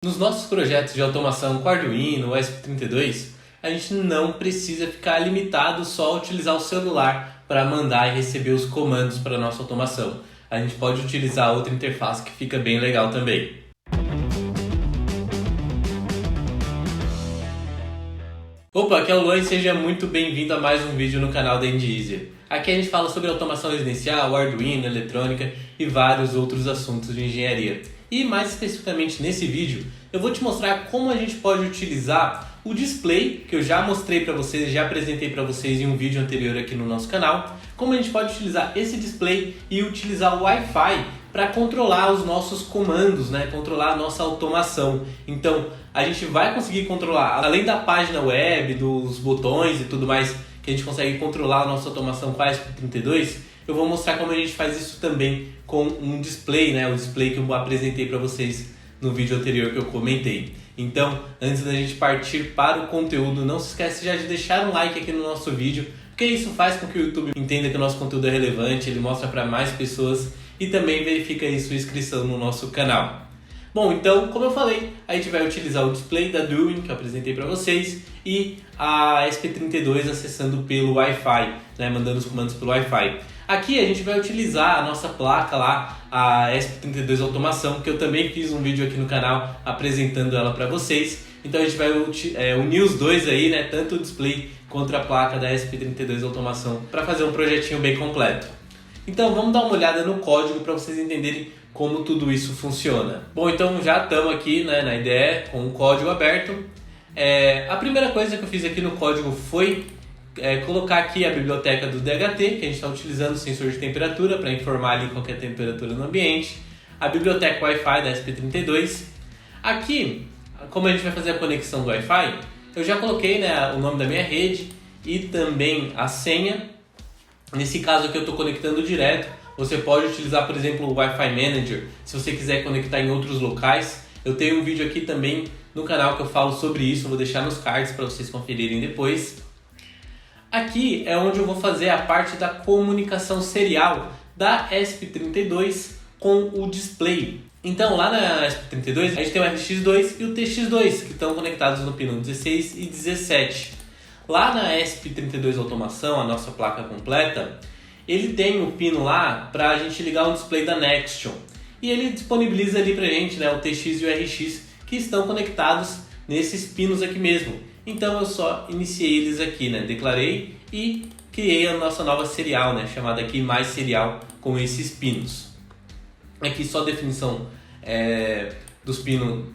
Nos nossos projetos de automação com Arduino ou ESP32, a gente não precisa ficar limitado só a utilizar o celular para mandar e receber os comandos para a nossa automação. A gente pode utilizar outra interface que fica bem legal também. Opa, aqui é o Luan e seja muito bem-vindo a mais um vídeo no canal da EndEasier. Aqui a gente fala sobre automação residencial, Arduino, eletrônica e vários outros assuntos de engenharia. E mais especificamente nesse vídeo, eu vou te mostrar como a gente pode utilizar o display, que eu já mostrei para vocês, já apresentei para vocês em um vídeo anterior aqui no nosso canal, como a gente pode utilizar esse display e utilizar o Wi-Fi para controlar os nossos comandos, controlar a nossa automação. Então, a gente vai conseguir controlar, além da página web, dos botões e tudo mais, que a gente consegue controlar a nossa automação com a ESP32, eu vou mostrar como a gente faz isso também com um display, o display que eu apresentei para vocês no vídeo anterior que eu comentei. Então, antes da gente partir para o conteúdo, não se esquece já de deixar um like aqui no nosso vídeo, porque isso faz com que o YouTube entenda que o nosso conteúdo é relevante, ele mostra para mais pessoas e também verifica aí sua inscrição no nosso canal. Bom, então, como eu falei, a gente vai utilizar o display da Duin, que eu apresentei para vocês, e a ESP32 acessando pelo Wi-Fi, mandando os comandos pelo Wi-Fi. Aqui a gente vai utilizar a nossa placa lá, a ESP32 Automação, que eu também fiz um vídeo aqui no canal apresentando ela para vocês. Então a gente vai unir os dois aí, tanto o display quanto a placa da ESP32 Automação, para fazer um projetinho bem completo. Então vamos dar uma olhada no código para vocês entenderem como tudo isso funciona. Bom, então já estamos aqui na IDE com o código aberto. A primeira coisa que eu fiz aqui no código foi colocar aqui a biblioteca do DHT, que a gente está utilizando o sensor de temperatura para informar ali qual que é a temperatura no ambiente. A biblioteca Wi-Fi da ESP32. Aqui, como a gente vai fazer a conexão do Wi-Fi, eu já coloquei o nome da minha rede e também a senha. Nesse caso aqui eu estou conectando direto. Você pode utilizar, por exemplo, o Wi-Fi Manager se você quiser conectar em outros locais. Eu tenho um vídeo aqui também no canal que eu falo sobre isso, eu vou deixar nos cards para vocês conferirem depois. Aqui é onde eu vou fazer a parte da comunicação serial da ESP32 com o display. Então lá na ESP32 a gente tem o RX2 e o TX2 que estão conectados no pino 16 e 17. Lá na ESP32 Automação, a nossa placa completa, ele tem o pino lá para a gente ligar um display da Nextion. E ele disponibiliza ali para a gente o TX e o RX que estão conectados nesses pinos aqui mesmo. Então eu só iniciei eles aqui, declarei e criei a nossa nova serial, chamada aqui mais serial com esses pinos. Aqui só a definição do pino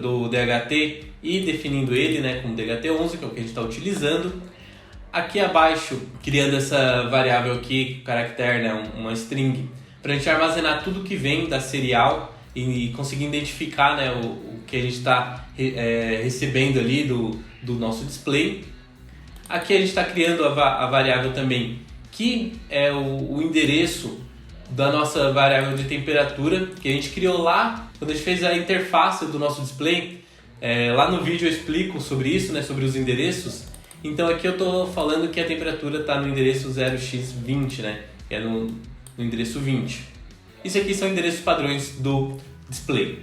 do DHT e definindo ele como DHT11, que é o que a gente está utilizando. Aqui abaixo, criando essa variável aqui, caractere, uma string, para a gente armazenar tudo que vem da serial e conseguir identificar o que a gente está recebendo ali do nosso display. Aqui a gente está criando a variável também, que é o endereço da nossa variável de temperatura, que a gente criou lá, quando a gente fez a interface do nosso display. Lá no vídeo eu explico sobre isso, sobre os endereços. Então aqui eu estou falando que a temperatura está no endereço 0x20, que é no endereço 20. Isso aqui são endereços padrões do display.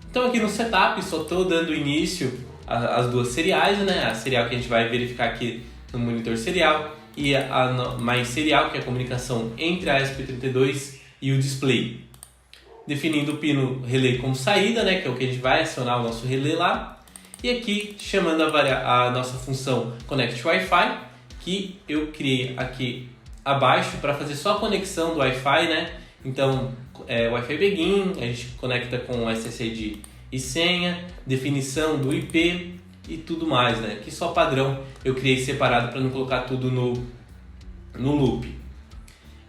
Então aqui no setup só estou dando início às duas seriais, a serial que a gente vai verificar aqui no monitor serial e a mais serial, que é a comunicação entre a ESP32 e o display. Definindo o pino relay como saída, que é o que a gente vai acionar o nosso relay lá. E aqui chamando a nossa função Connect Wi-Fi, que eu criei aqui abaixo para fazer só a conexão do Wi-Fi, Então, Wi-Fi Begin, a gente conecta com SSID e senha, definição do IP e tudo mais, Que só padrão eu criei separado para não colocar tudo no loop.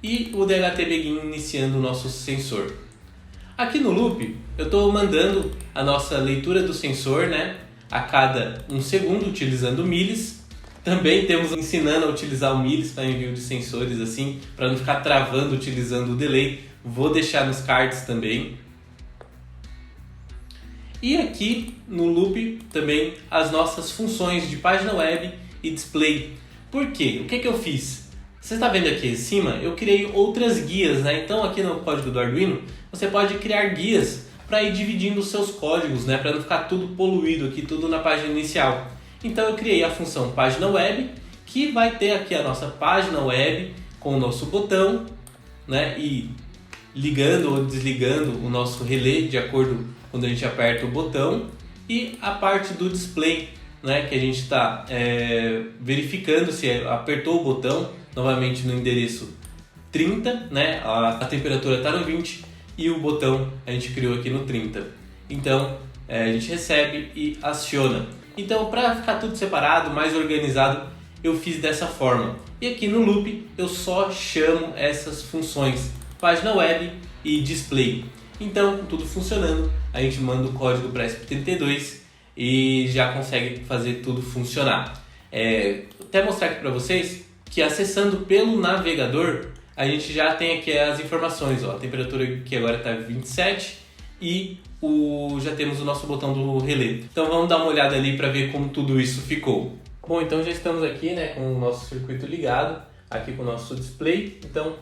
E o DHT Begin iniciando o nosso sensor. Aqui no loop, eu estou mandando a nossa leitura do sensor, a cada 1 segundo, utilizando milis. Também temos ensinando a utilizar o milis para envio de sensores, assim, para não ficar travando utilizando o delay. Vou deixar nos cards também. E aqui no loop também as nossas funções de página web e display. Por quê? O que eu fiz? Você está vendo aqui em cima? Eu criei outras guias, Então aqui no código do Arduino você pode criar guias para ir dividindo os seus códigos, né, para não ficar tudo poluído aqui, tudo na página inicial. Então eu criei a função página web, que vai ter aqui a nossa página web com o nosso botão, né, e ligando ou desligando o nosso relé de acordo quando a gente aperta o botão, e a parte do display, né, que a gente está verificando se apertou o botão, novamente no endereço 30, né, a temperatura está no 20 e o botão a gente criou aqui no 30. Então a gente recebe e aciona. Então, para ficar tudo separado, mais organizado, eu fiz dessa forma. E aqui no loop eu só chamo essas funções, página web e display. Então, com tudo funcionando, a gente manda o código para ESP32 e já consegue fazer tudo funcionar. Até mostrar aqui para vocês que acessando pelo navegador, a gente já tem aqui as informações. Ó, a temperatura aqui agora está 27 e já temos o nosso botão do relé. Então vamos dar uma olhada ali para ver como tudo isso ficou. Bom, então já estamos aqui, né, com o nosso circuito ligado, aqui com o nosso display. Então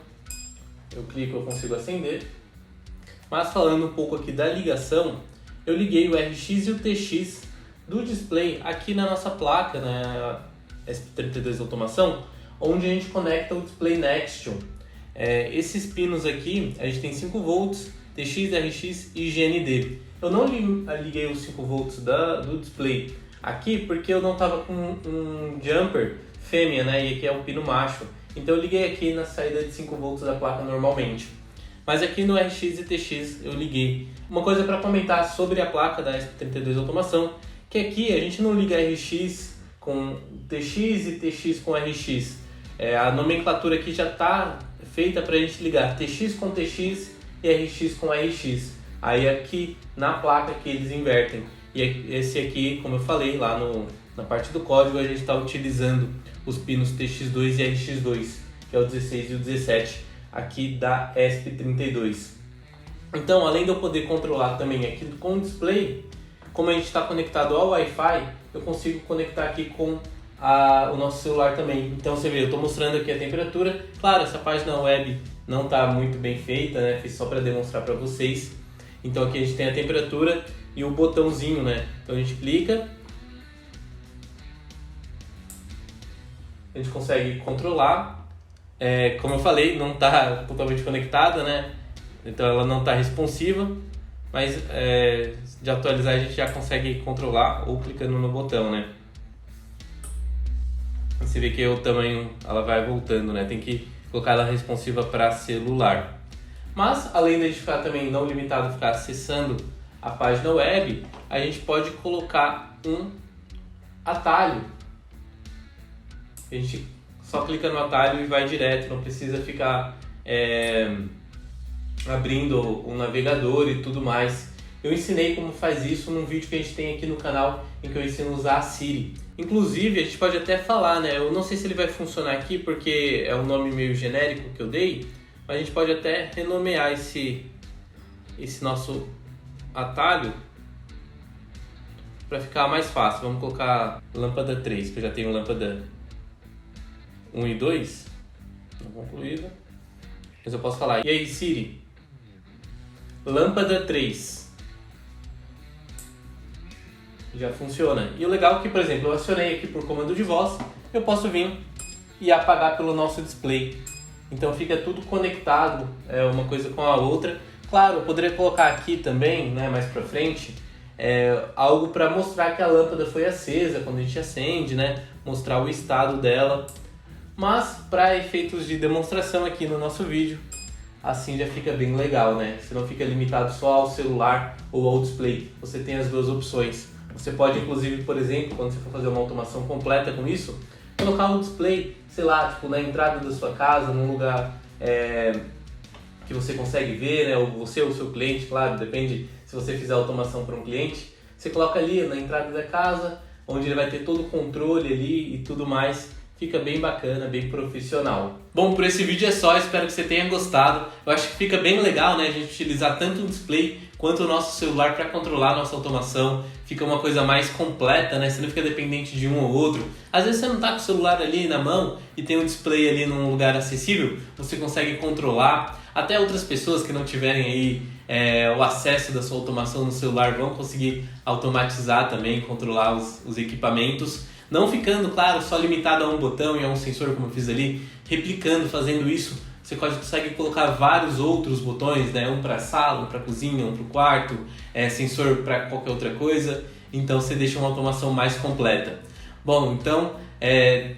eu clico, eu consigo acender. Mas falando um pouco aqui da ligação, eu liguei o RX e o TX do display aqui na nossa placa, né, ESP32 Automação, onde a gente conecta o Display Nexion. Esses pinos aqui, a gente tem 5 volts, TX, RX e GND. Eu não liguei os 5 volts do display aqui porque eu não estava com um jumper fêmea, né, e aqui é um pino macho. Então eu liguei aqui na saída de 5 volts da placa normalmente. Mas aqui no RX e TX eu liguei. Uma coisa para comentar sobre a placa da ESP32 Automação, que aqui a gente não liga RX com TX e TX com RX. A nomenclatura aqui já está feita para a gente ligar TX com TX e RX com RX. Aí aqui na placa que eles invertem. E esse aqui, como eu falei, lá na parte do código a gente está utilizando os pinos TX2 e RX2, que é o 16 e o 17 aqui da ESP32. Então, além de eu poder controlar também aqui com o display, como a gente está conectado ao Wi-Fi, eu consigo conectar aqui com o nosso celular também. Então você vê, eu estou mostrando aqui a temperatura. Claro, essa página web não está muito bem feita, né? Fiz só para demonstrar para vocês. Então aqui a gente tem a temperatura e o botãozinho, né? Então a gente clica, a gente consegue controlar. Como eu falei, não está totalmente conectada, né? Então ela não está responsiva, mas de atualizar a gente já consegue controlar ou clicando no botão, né? Você vê que o tamanho ela vai voltando, né? Tem que colocar ela responsiva para celular. Mas além de a gente ficar também não limitado a ficar acessando a página web, a gente pode colocar um atalho. A gente só clica no atalho e vai direto, não precisa ficar abrindo o navegador e tudo mais. Eu ensinei como faz isso num vídeo que a gente tem aqui no canal, em que eu ensino a usar a Siri. Inclusive, a gente pode até falar, né? Eu não sei se ele vai funcionar aqui porque é um nome meio genérico que eu dei, mas a gente pode até renomear esse nosso atalho para ficar mais fácil. Vamos colocar lâmpada 3, que eu já tenho lâmpada 1 e 2, não concluída. Mas eu posso falar, e aí Siri, lâmpada 3. Já funciona. E o legal é que, por exemplo, eu acionei aqui por comando de voz, eu posso vir e apagar pelo nosso display. Então fica tudo conectado, uma coisa com a outra. Claro, eu poderia colocar aqui também, né, mais pra frente, algo para mostrar que a lâmpada foi acesa quando a gente acende, né, mostrar o estado dela. Mas para efeitos de demonstração aqui no nosso vídeo, assim já fica bem legal, né? Você não fica limitado só ao celular ou ao display. Você tem as duas opções. Você pode, inclusive, por exemplo, quando você for fazer uma automação completa com isso, colocar um display, sei lá, tipo na entrada da sua casa, num lugar que você consegue ver, né? Ou você ou o seu cliente, claro, depende se você fizer a automação para um cliente. Você coloca ali na entrada da casa, onde ele vai ter todo o controle ali e tudo mais. Fica bem bacana, bem profissional. Bom, por esse vídeo é só, espero que você tenha gostado. Eu acho que fica bem legal, né, a gente utilizar tanto o display quanto o nosso celular para controlar a nossa automação. Fica uma coisa mais completa, né, você não fica dependente de um ou outro. Às vezes você não está com o celular ali na mão e tem um display ali num lugar acessível, você consegue controlar. Até outras pessoas que não tiverem aí o acesso da sua automação no celular, vão conseguir automatizar também, controlar os equipamentos, não ficando, claro, só limitado a um botão e a um sensor, como eu fiz ali, replicando, fazendo isso. Você consegue colocar vários outros botões, né? Um para sala, um para cozinha, um para o quarto, sensor para qualquer outra coisa. Então você deixa uma automação mais completa. Bom, então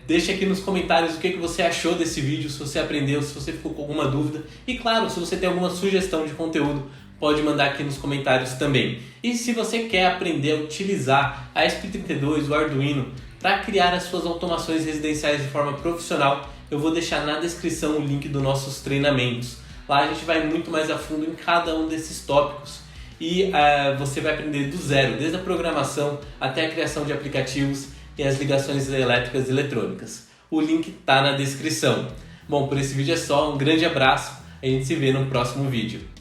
deixa aqui nos comentários o que você achou desse vídeo, se você aprendeu, se você ficou com alguma dúvida. E claro, se você tem alguma sugestão de conteúdo, pode mandar aqui nos comentários também. E se você quer aprender a utilizar a ESP32, o Arduino, para criar as suas automações residenciais de forma profissional, eu vou deixar na descrição o link dos nossos treinamentos. Lá a gente vai muito mais a fundo em cada um desses tópicos e você vai aprender do zero, desde a programação até a criação de aplicativos e as ligações elétricas e eletrônicas. O link está na descrição. Bom, por esse vídeo é só, um grande abraço, a gente se vê no próximo vídeo.